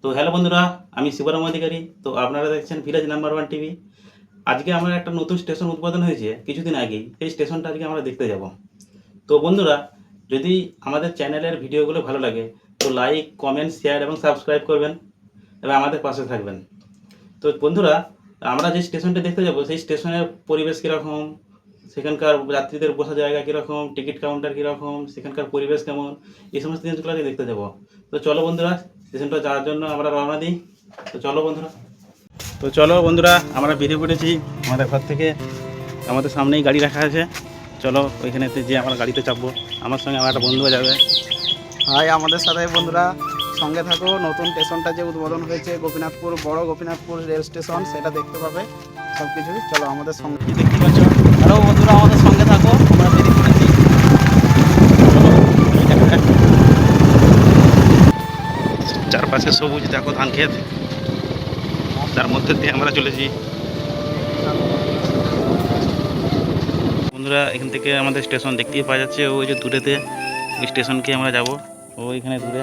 তো হ্যালো বন্ধুরা, আমি শিবরাম অধিকারী। তো আপনারা দেখছেন ভিলেজ নাম্বার ওয়ান টিভি। আজকে আমরা একটা নতুন স্টেশন উদ্বোধন হয়েছে কিছুদিন আগেই, সেই স্টেশনটা আজকে আমরা দেখতে যাব। তো বন্ধুরা, যদি আমাদের চ্যানেলের ভিডিওগুলো ভালো লাগে তো লাইক, কমেন্ট, শেয়ার এবং সাবস্ক্রাইব করবেন এবং আমাদের পাশে থাকবেন। তো বন্ধুরা, আমরা যে স্টেশনটা দেখতে যাব সেই স্টেশনের পরিবেশ কীরকম, সেখানকার যাত্রীদের বসার জায়গা কীরকম, টিকিট কাউন্টার কীরকম, সেখানকার পরিবেশ কেমন, এই সমস্ত জিনিসগুলো আজকে দেখতে যাব। তো চলো বন্ধুরা, স্টেশনটা যাওয়ার জন্য আমরা রওনা দিই। তো চলো বন্ধুরা, আমরা বেরিয়ে পড়েছি আমাদের ঘর থেকে। আমাদের সামনেই গাড়ি রাখা আছে, চলো ওইখানেতে যে আমরা গাড়িতে চাপবো। আমার সঙ্গে আমার একটা বন্ধুও যাবে। হাই, আমাদের সাথে বন্ধুরা সঙ্গে থাকো। নতুন স্টেশনটা যে উদ্বোধন হয়েছে গোপীনাথপুর, বড় গোপীনাথপুর রেল স্টেশন, সেটা দেখতে পাবে সব কিছুই। চলো আমাদের সঙ্গে, দেখতে পাচ্ছ। হ্যালো বন্ধুরা, আমাদের সঙ্গে থাকো, আমরা বেরিয়ে পড়েছি। চারপাশে সবুজ দেখো, ধান ক্ষেত, তার মধ্যে দিয়ে আমরা চলেছি। বন্ধুরা, এখান থেকে আমাদের স্টেশন দেখতেই পাওয়া যাচ্ছে। ওই যে দূরেতে ওই স্টেশনকে আমরা যাব, ওইখানে দূরে।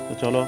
তো চলো।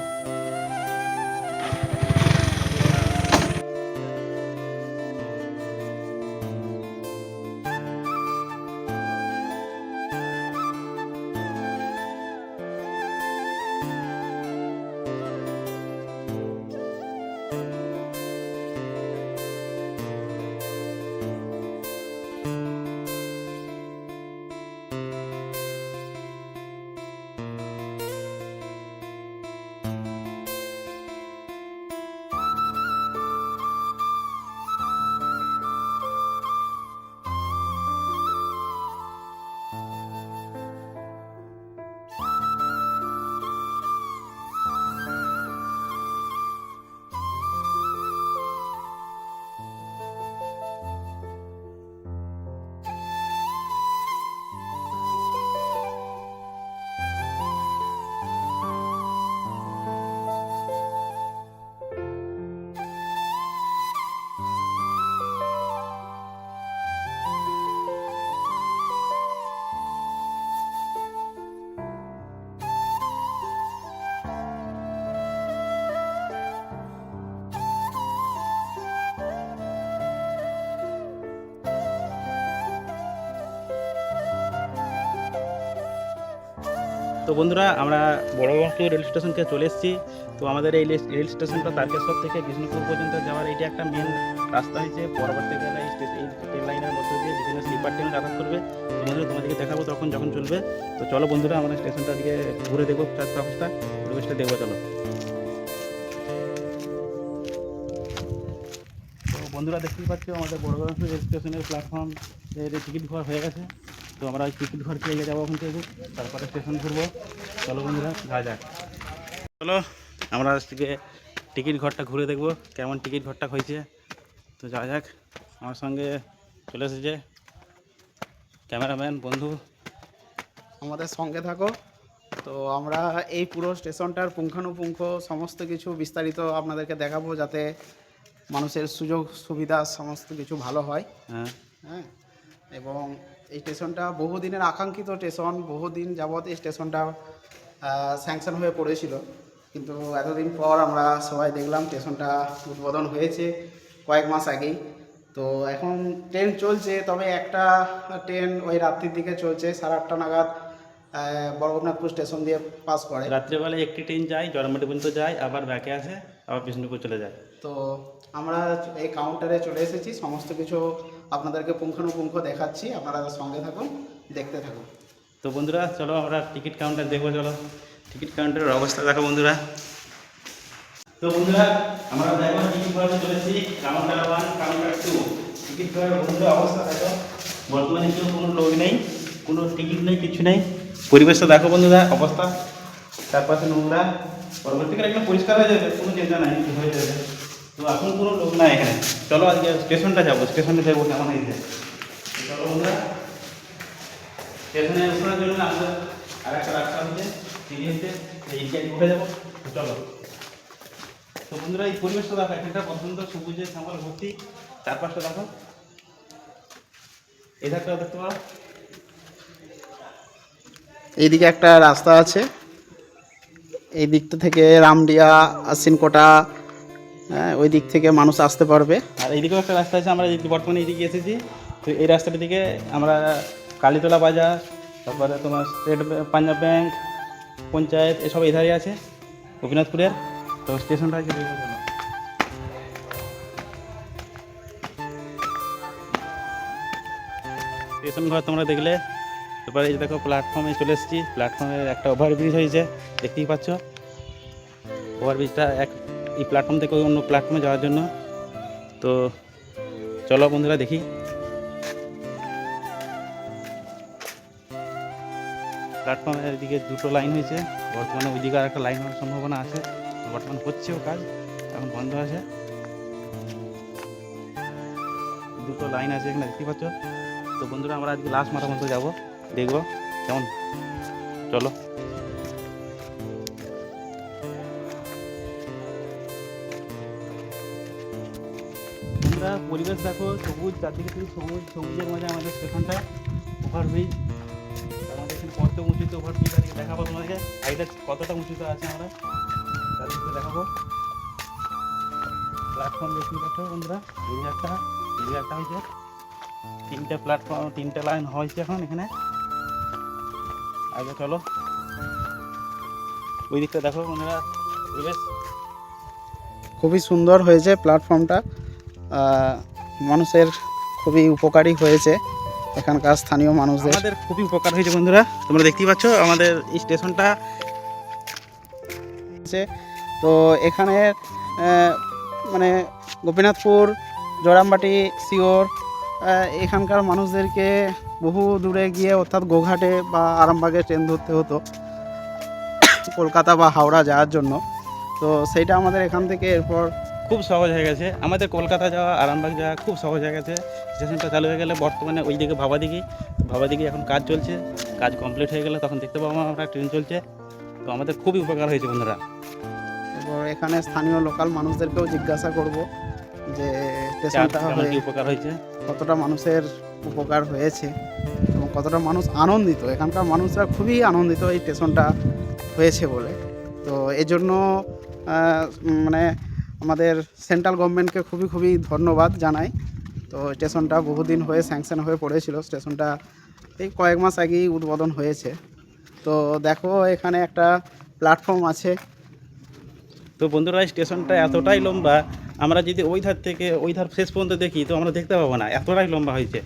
তো বন্ধুরা, আমরা বড়বাবুপুর রেল স্টেশনকে চলে এসেছি। তো আমাদের এই রেল স্টেশনটা তারকেশ্বর থেকে কৃষ্ণপুর পর্যন্ত যাওয়ার এইটা একটা মেন রাস্তা হয়েছে। পরবর্তীকালে এই ট্রেন লাইনের মধ্যে দিয়ে বিভিন্ন স্লিপার ট্রেন যাতায়াত করবে। বন্ধুরা, তোমাদেরকে দেখাবো তখন যখন চলবে। তো চলো বন্ধুরা, আমরা স্টেশনটা দিকে ঘুরে দেখবো, চারপাশটা পরিবেশটা দেখবো। চলো। তো বন্ধুরা, দেখতেই পাচ্ছ আমাদের বড়বাবুপুর রেল স্টেশনের প্ল্যাটফর্ম টিকিট ঘর হয়ে গেছে। তো আমরা ওই টিকিট ঘর পেয়ে যাবো ওখান থেকে, তারপরে স্টেশন ঘুরবো। চলো বন্ধুরা, যা যাক। চলো, আমরা আজকে টিকিট ঘরটা ঘুরে দেখবো কেমন টিকিট ঘরটা হয়েছে। তো যা যাক, আমার সঙ্গে চলে এসেছে ক্যামেরাম্যান বন্ধু। আমাদের সঙ্গে থাকো। তো আমরা এই পুরো স্টেশনটার পুঙ্খানুপুঙ্খ সমস্ত কিছু বিস্তারিত আপনাদেরকে দেখাবো, যাতে মানুষের সুযোগ সুবিধা সমস্ত কিছু ভালো হয়। হ্যাঁ, হ্যাঁ, এবং এই স্টেশনটা বহুদিনের আকাঙ্ক্ষিত স্টেশন। বহুদিন যাবৎ এই স্টেশনটা স্যাংশন হয়ে পড়েছিল, কিন্তু এতদিন পর আমরা সবাই দেখলাম স্টেশনটা উদ্বোধন হয়েছে কয়েক মাস আগেই। তো এখন ট্রেন চলছে, তবে একটা ট্রেন ওই রাত্রির দিকে চলছে, 8:30 নাগাদ বড়গোপীনাথপুর স্টেশন দিয়ে পাস করে। রাত্রেবেলায় একটি ট্রেন যায়, জড়মাটি পর্যন্ত যায়, আবার ব্যাকে আসে, আবার বিষ্ণুপুর চলে যায়। তো আমরা এই কাউন্টারে চলে এসেছি, সমস্ত কিছু আপনাদেরকে পুঙ্খানুপুঙ্খ দেখাচ্ছি। আপনারা সঙ্গে থাকুন, দেখতে থাকুন। তো বন্ধুরা, চলো আমরা টিকিট কাউন্টার দেখবো। চলো, টিকিট কাউন্টারের অবস্থা দেখো বন্ধুরা। তো বন্ধুরা, আমরা দেখো টিকিট ঘরে চলেছি, কাউন্টার 1, কাউন্টার 2। টিকিট ঘরের বন্ধুরা অবস্থা দেখো। বর্তমানে কেউ কোনো লোক নেই, কোনো টিকিট নেই, কিছু নেই। পরিবেশটা দেখো বন্ধুরা, অবস্থা চারপাশে নোংরা। পরবর্তীকালে একদম পরিষ্কার হয়ে যাবে, কোনো চিন্তা নাই, হয়ে যাবে। তো এখন কোনো লোক নাই এখানে। চলো আজকে স্টেশনটা যাবো, স্টেশনে দেখবো কেমন হয়েছে। চলো বন্ধুরা, স্টেশনে ওঠার জন্য আমাদের আর একটা রাস্তা হচ্ছে, সিঁড়িতে এই জায়গায় উঠে যাবো। চলো। তো বন্ধুরা, এই পরিবেশটা দেখো, একটা পছন্দ সবুজে শ্যামল ভর্তি। চারপাশটা দেখো, এই ধারটাও দেখতে পাও। এইদিকে একটা রাস্তা আছে, এই দিকটা থেকে রামডিয়া, আশ্বিনকোটা, হ্যাঁ, ওই দিক থেকে মানুষ আসতে পারবে। আর এইদিকেও একটা রাস্তা আছে, আমরা বর্তমানে এইদিকে এসেছি। তো এই রাস্তাটার দিকে আমরা কালীতলা বাজার, তারপরে তোমার স্টেট পাঞ্জাব ব্যাংক, পঞ্চায়েত, এসব এধারে আছে গোপীনাথপুরের। তো স্টেশনটা আজকে দেখবো, চলো। স্টেশন ঘর তোমরা দেখলে, এরপরে এই যে দেখো প্ল্যাটফর্মে চলে এসেছি। প্ল্যাটফর্মে একটা ওভারব্রিজ হয়েছে, দেখতেই পাচ্ছ। ওভারব্রিজটা এই প্ল্যাটফর্ম থেকে অন্য প্ল্যাটফর্মে যাওয়ার জন্য। তো চলো বন্ধুরা দেখি। প্ল্যাটফর্মের দিকে দুটো লাইন হয়েছে, বর্তমানে ওইদিকে আর একটা লাইন হওয়ার সম্ভাবনা আছে। বর্তমানে হচ্ছেও কাজ, এখন বন্ধ আছে। দুটো লাইন আছে এখানে, দেখতে পাচ্ছ। তো বন্ধুরা আমরা আজকে লাস্ট মাথা মতো যাবো, দেখবো কেমন। চলো। বন্ধুরা পরিবেশ দেখো, সবুজ, চারদিকে শুধু সবুজ, সবুজের মাঝে আমাদের স্টেশনটা। ওভারব্রিজ আমাদের এখানে কত উঁচুতে ওভারব্রিজ আছে দেখাবো তোমাদেরকে। সাইডে কতটা উঁচুতে আছে আমরা তাদেরকে দেখাবো। প্ল্যাটফর্ম দেখতে পাচ্ছ বন্ধুরা, এই একটা হয়েছে, তিনটে প্ল্যাটফর্ম, তিনটে লাইন হয়েছে এখন এখানে। আগে চলো ওই দিকটা দেখো বন্ধুরা, পরিবেশ খুবই সুন্দর হয়েছে প্ল্যাটফর্মটা, মানুষের খুবই উপকারী হয়েছে, এখানকার স্থানীয় মানুষদের আমাদের খুবই উপকার হয়েছে বন্ধুরা। তোমরা দেখতেই পাচ্ছ আমাদের এই স্টেশনটা। তো এখানে মানে গোপীনাথপুর, জোড়ামবাটি, সিওর, এখানকার মানুষদেরকে বহু দূরে গিয়ে অর্থাৎ গোঘাটে বা আরামবাগে ট্রেন ধরতে হতো কলকাতা বা হাওড়া যাওয়ার জন্য। তো সেইটা আমাদের এখান থেকে এরপর খুব সহজ হয়ে গেছে, আমাদের কলকাতা যাওয়া, আরামবাগ যাওয়া খুব সহজ হয়ে গেছে। স্টেশনটা চালু হয়ে গেলে বর্তমানে ওই দিকে ভাবাদিঘি এখন কাজ চলছে। কাজ কমপ্লিট হয়ে গেলে তখন দেখতে পাবো আমরা ট্রেন চলছে। তো আমাদের খুবই উপকার হয়েছে বন্ধুরা। এরপর এখানে স্থানীয় লোকাল মানুষদেরকেও জিজ্ঞাসা করব যে স্টেশনটা কেমন হয়ে কি উপকার হয়েছে। কতটা মানুষের উপকার হয়েছে এবং কতটা মানুষ আনন্দিত। এখানকার মানুষরা খুবই আনন্দিত এই স্টেশনটা হয়েছে বলে। তো এজন্য মানে আমাদের সেন্ট্রাল গভর্নমেন্টকে খুবই ধন্যবাদ জানাই। তো স্টেশনটা বহুদিন হয়ে স্যাংশন হয়ে পড়েছিল, স্টেশনটা এই কয়েক মাস আগেই উদ্বোধন হয়েছে। তো দেখো এখানে একটা প্ল্যাটফর্ম আছে। তো বন্ধুরা স্টেশনটা এতটাই লম্বা, আমরা যদি ওই ধার থেকে ওই ধার শেষ পর্যন্ত দেখি তো আমরা দেখতে পাবো না, এতটাই লম্বা হয়েছে।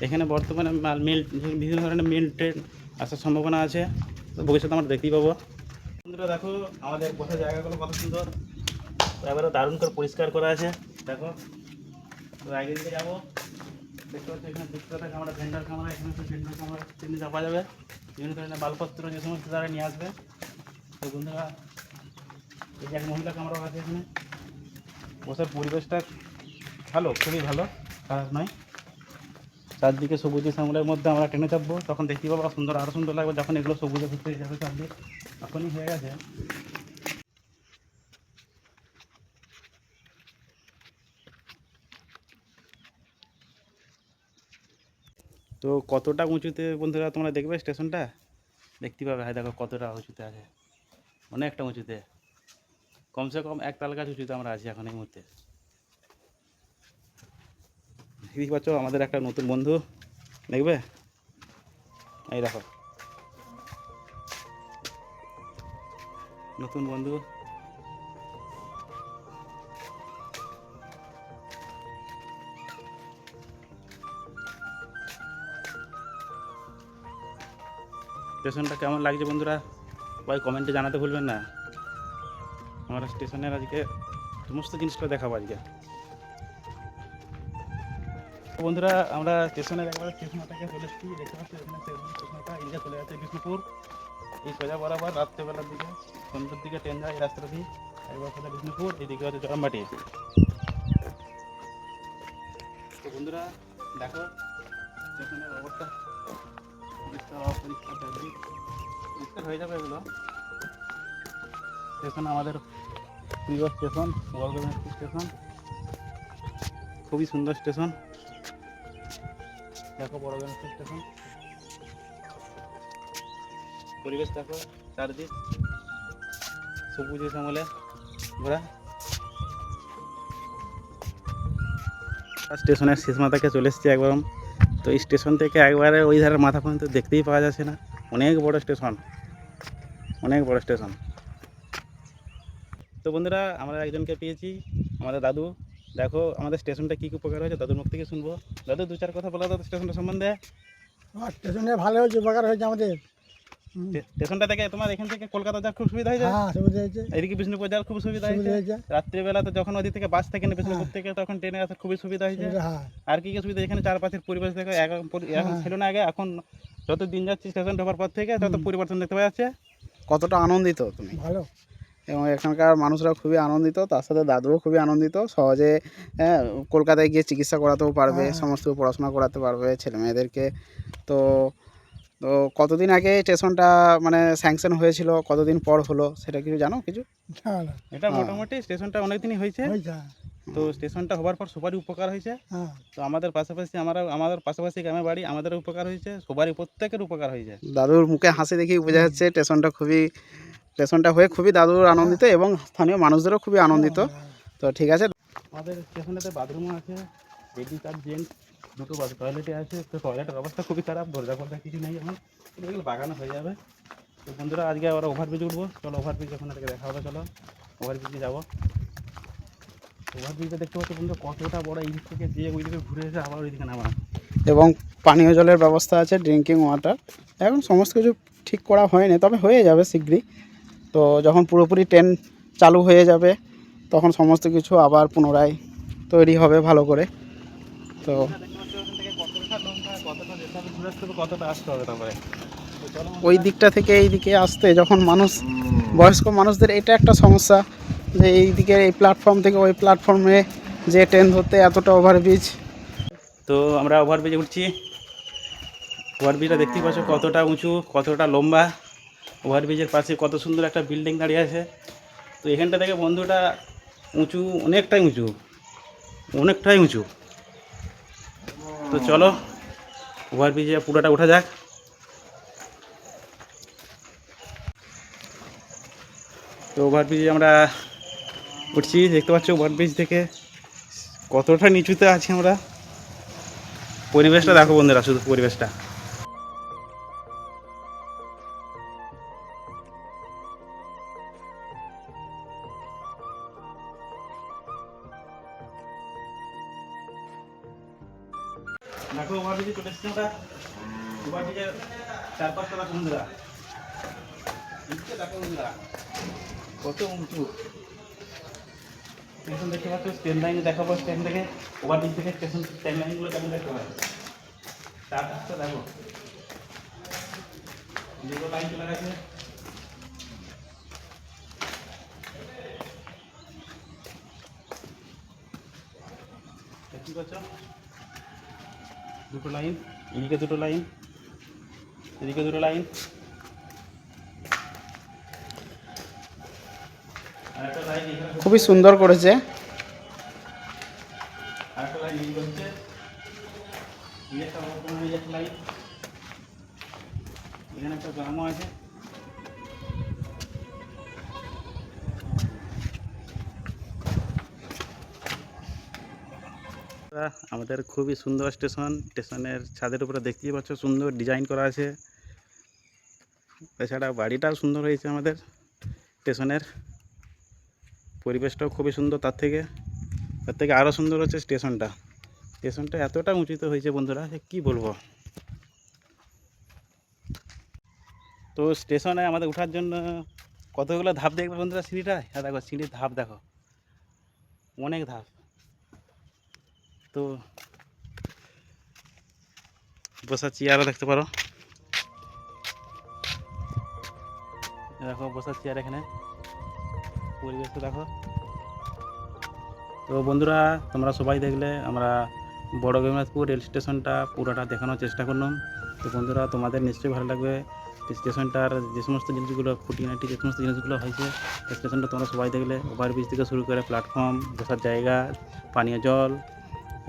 এখানে বর্তমানে মেল, বিভিন্ন ধরনের মেল ট্রেন আসার সম্ভাবনা আছে। তো ভবিষ্যতে আমরা দেখতেই পাবো। বন্ধুরা দেখো আমাদের বসার জায়গাগুলো কত সুন্দর, এবারে দারুণ করে পরিষ্কার করা আছে। দেখো তো আগে দিকে যাবো, দেখতে পাচ্ছি এখানে বিক্রেতা কামরা, ভেন্ডার কামরা, এখানে ভেন্ডার কামরা ট্রেনে চাপা যাবে। বিভিন্ন ধরনের মালপত্র যে সমস্ত তারা নিয়ে আসবে। তো বন্ধুরা এই যে এক মহিলা কামরাও আছে এখানে। বসার পরিবেশটা ভালো, খুবই ভালো, খারাপ নয়। চারদিকে সবুজে শ্যামলের মধ্যে আমরা ট্রেনে চাপবো, তখন দেখতে পাবো সুন্দর, আরও সুন্দর লাগবে যখন এগুলো সবুজে ঘুরতে যাবে চারদিক। এখনই হয়ে গেছে। তো কতটা উঁচুতে বন্ধুরা তোমরা দেখবে স্টেশনটা, দেখতে পাবে। হ্যাঁ দেখো কতটা উঁচুতে আছে, অনেকটা উঁচুতে, কমসে কম এক তাল গাছ উঁচুতে আমরা আছি এখন এই মুহূর্তে। দেখতে পাচ্ছ আমাদের একটা নতুন বন্ধু, দেখবে এই দেখো নতুন বন্ধু। স্টেশনটা কেমন লাগছে বন্ধুরা সবাই কমেন্টে জানাতে ভুলবেন না। আমরা স্টেশনের আজকে সমস্ত জিনিসটা দেখাবো আজকে। বন্ধুরা আমরা স্টেশনের একবার স্টেশনটাকে চলে এসেছি, দেখতে পাচ্ছি এখানে স্টেশনটা ইন্ডিয়া চলে যাচ্ছে বিষ্ণুপুর। এই সোজা বরাবর রাত্রেবেলার দিকে সন্ধ্যের দিকে ট্রেন যায় এই রাস্তাটা দিয়ে, একবার সোজা বিষ্ণুপুর, এইদিকে হচ্ছে জরামবাটি। তো বন্ধুরা দেখো স্টেশনের অবস্থা, পরিষ্কার হয়ে যাবে এগুলো। স্টেশন আমাদের প্রিয় স্টেশন, গোপীনাথপুর স্টেশন, খুবই সুন্দর স্টেশন। দেখো গোপীনাথপুর স্টেশন, পরিবেশ দেখো চারদিক। সবুজ শ্যামলে ঘোরা। স্টেশনের শেষ মাথাকে চলে এসেছি একবার। তো এই স্টেশন থেকে একবারে ওই ধারের মাথা পর্যন্ত দেখতেই পাওয়া যাচ্ছে না। অনেক বড় স্টেশন, অনেক বড় স্টেশন। তো বন্ধুরা আমরা একজনকে পেয়েছি, আমাদের দাদু। দেখো আমাদের স্টেশনটা কী কী উপকার হয়েছে দাদুর মুখ থেকে শুনবো। দাদু 2-4 কথা বলা দাদু স্টেশনটা সম্বন্ধে। স্টেশনে ভালো হয়েছে, উপকার হয়েছে আমাদের। স্টেশনটা থেকে তোমার এখান থেকে কলকাতা যাওয়ার খুব সুবিধা হয়েছে। হ্যাঁ, সুবিধা হয়েছে, এদিকে বিষ্ণুপুর যাওয়ার খুব সুবিধা সুবিধা হয়েছে। হয়েছে। রাত্রিবেলা তো যখন ওদিক থেকে বাস থাকে না বিষ্ণুপুর থেকে, তখন ট্রেনে আসার খুবই সুবিধা হয়েছে। সুবিধা, হ্যাঁ। আর কি কি সুবিধা, এখানে চারপাশের পরিবেশ দেখো এখন এখন ছিল না আগে, এখন যত দিন যাচ্ছে স্টেশন ঢোকার পর থেকে তত পরিবর্তন দেখতে পাওয়া যাচ্ছে। কতটা আনন্দিত তুমি? ভালো। এবং এখানকার মানুষরা খুবই আনন্দিত, তার সাথে দাদুও খুবই আনন্দিত। সহজে কলকাতায় গিয়ে চিকিৎসা করাতেও পারবে, সমস্ত পড়াশোনা করাতে পারবে ছেলে মেয়েদেরকে। তো তো কতদিন আগে স্টেশনটা মানে স্যাংশন হয়েছিল, কতদিন পর হলো সেটা কিছু জানো কিছু? না, না, এটা মোটামুটি স্টেশনটা অনেক দিনই হয়েছে। হয়েছে, তো স্টেশনটা হওয়ার পর সবারই উপকার হয়েছে। হ্যাঁ। তো আমাদের পাশাপাশি আমাদের পাশাপাশি গ্রামের বাড়ি, আমাদেরও উপকার হয়েছে, সবারই প্রত্যেকের উপকার হয়েছে। দাদুর মুখে হাসি দেখেই বোঝা যাচ্ছে স্টেশনটা হয়ে খুবই দাদুর আনন্দিত এবং স্থানীয় মানুষদেরও খুবই আনন্দিত। তো ঠিক আছে। আমাদের স্টেশনেতে বাথরুমও আছে, লেডিস আর জেন্টস দুটো টয়লেটে আছে। তো টয়লেটের অবস্থা খুবই খারাপ, দরজা ফরজা কিছু নেই এখন, এগুলো বাগানো হয়ে যাবে। তো বন্ধুরা আজকে আমরা ওভারব্রিজ উঠবো, চলো ওভারব্রিজ এখন থেকে দেখা হবে। চলো ওভারব্রিজে যাবো। ওভারব্রিজটা দেখতে পাচ্ছি বন্ধু কতটা বড়, এই দিক থেকে যে ওই দিকে ঘুরে এসে আবার ওই দিকে নামা। এবং পানীয় জলের ব্যবস্থা আছে, ড্রিঙ্কিং ওয়াটার। এখন সমস্ত কিছু ঠিক করা হয়নি, তবে হয়ে যাবে শীঘ্রই। তো যখন পুরোপুরি ট্রেন চালু হয়ে যাবে তখন সমস্ত কিছু আবার পুনরায় তৈরি হবে ভালো করে। তো কতটা আসতে হবে তারপরে ওই দিকটা থেকে এই দিকে আসতে যখন বয়স্ক মানুষদের এটা একটা সমস্যা, যে এই দিকে এই প্ল্যাটফর্ম থেকে ওই প্ল্যাটফর্মে যে ট্রেন ধরতে এতটা ওভারব্রিজ। তো আমরা ওভারব্রিজে উঠছি। ওভারব্রিজটা দেখতেই পাচ্ছ কতটা উঁচু, কতটা লম্বা। ওভারব্রিজের পাশে কত সুন্দর একটা বিল্ডিং দাঁড়িয়ে আছে। তো এখানটা থেকে বন্ধুটা উঁচু, অনেকটাই উঁচু, অনেকটাই উঁচু। তো চলো ওভারব্রিজে পুরোটা ওঠা যাক। তো ওভারব্রিজে আমরা উঠছি, দেখতে পাচ্ছ ওভারব্রিজ থেকে কতটা নিচুতে আছি আমরা। পরিবেশটা দেখো বন্ধুরা, শুধু পরিবেশটা। দেখো ওভারব্রিজে চলে এসেছি আমরা। ওভারব্রিজের চারপাশটা দেখো বন্ধুরা, দেখো বন্ধুরা কত উঁচু। স্টেশন দেখতে পাচ্ছ, ট্রেন লাইন দেখাবো। স্টেশন থেকে ওভারব্রিজ থেকে স্টেশন ট্রেন লাইনগুলো কেমন দেখতে পাচ্ছ। চারপাশটা দেখো, দুটো লাইন চলে গেছে। দেখতে পাচ্ছ দুটো লাইন, এদিকে দুটো লাইন, এদিকে দুটো লাইন, আর একটা লাইন এখানে, খুবই সুন্দর করেছে। আর একটা লাইন এদিকে হচ্ছে, এই একটা লাইন, এখানে একটা গ্রামও আছে। আমাদের খুবই সুন্দর স্টেশন। স্টেশনের ছাদের উপরে দেখতেই পাচ্ছ সুন্দর ডিজাইন করা আছে। এছাড়া বাড়িটাও সুন্দর হয়েছে আমাদের। স্টেশনের পরিবেশটাও খুবই সুন্দর, তার থেকে আরও সুন্দর হচ্ছে স্টেশনটা। স্টেশনটা এতটা উঁচুতে হয়েছে বন্ধুরা, সে কী বলবো। তো স্টেশনে আমাদের ওঠার জন্য কতগুলো ধাপ দেখবে বন্ধুরা, সিঁড়িটা দেখো, সিঁড়ির ধাপ দেখো, অনেক ধাপ। তো বসার চেয়ারও দেখতে পারো, দেখো বসার চেয়ার এখানে, পরিবেশটা দেখো। তো বন্ধুরা তোমরা সবাই দেখলে আমরা বড় গোবিন্দপুর রেল স্টেশনটা পুরোটা দেখানোর চেষ্টা করলাম। তো বন্ধুরা তোমাদের নিশ্চয়ই ভালো লাগবে। স্টেশনটার যে সমস্ত জিনিসগুলো খুঁটিনাটি, যে সমস্ত জিনিসগুলো হয়েছে স্টেশনটা তোমরা সবাই দেখলে। ওভারব্রিজ থেকে শুরু করে প্ল্যাটফর্ম, বসার জায়গা, পানীয় জল,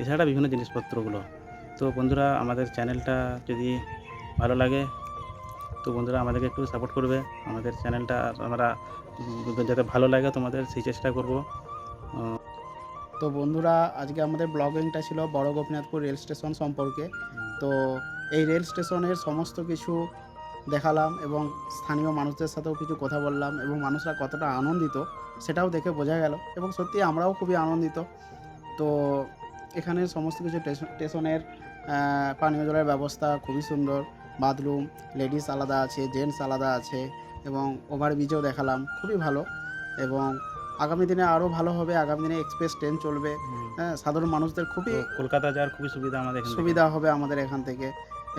এছাড়া বিভিন্ন জিনিসপত্রগুলো। তো বন্ধুরা আমাদের চ্যানেলটা যদি ভালো লাগে তো বন্ধুরা আমাদেরকে একটু সাপোর্ট করবে। আমাদের চ্যানেলটা আমরা যাতে ভালো লাগে তোমাদের সেই চেষ্টা করব। তো বন্ধুরা, আজকে আমাদের ব্লগিংটা ছিল বড় গোপীনাথপুর রেল স্টেশন সম্পর্কে। তো এই রেল স্টেশনের সমস্ত কিছু দেখালাম এবং স্থানীয় মানুষদের সাথেও কিছু কথা বললাম এবং মানুষরা কতটা আনন্দিত সেটাও দেখে বোঝা গেল এবং সত্যি আমরাও খুবই আনন্দিত। তো এখানে সমস্ত কিছু স্টেশনের পানীয় জলের ব্যবস্থা খুবই সুন্দর, বাথরুম লেডিস আলাদা আছে, জেন্টস আলাদা আছে এবং ওভারব্রিজও দেখালাম, খুবই ভালো। এবং আগামী দিনে আরও ভালো হবে, আগামী দিনে এক্সপ্রেস ট্রেন চলবে, হ্যাঁ, সাধারণ মানুষদের খুবই তো কলকাতা যাওয়ার খুবই সুবিধা আমাদের এখান থেকে। সুবিধা হবে আমাদের এখান থেকে।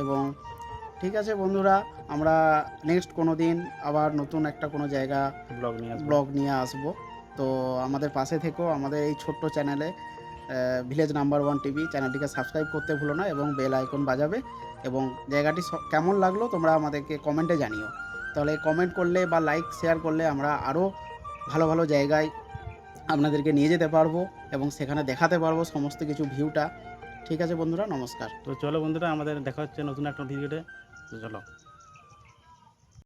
এবং ঠিক আছে বন্ধুরা, আমরা নেক্সট কোনো দিন আবার নতুন একটা কোনো জায়গা ব্লগ নিয়ে আসবো। নিয়ে আসব। তো আমাদের পাশে থেকেও আমাদের এই ছোট্ট চ্যানেলে ভিলেজ নাম্বার 1 টিভি চ্যানেলটিকে সাবস্ক্রাইব করতে ভুলো না এবং বেল আইকন বাজাবে। এবং জায়গাটি কেমন লাগলো তোমরা আমাদেরকে কমেন্টে জানিও। তাহলে কমেন্ট করলে বা লাইক শেয়ার করলে আমরা আরও ভালো ভালো জায়গায় আপনাদেরকে নিয়ে যেতে পারবো এবং সেখানে দেখাতে পারবো সমস্ত কিছু ভিউটা। ঠিক আছে বন্ধুরা, নমস্কার। তো চলো বন্ধুরা, আমাদের দেখা হচ্ছে নতুন একটা ভিডিওতে। তো চলো।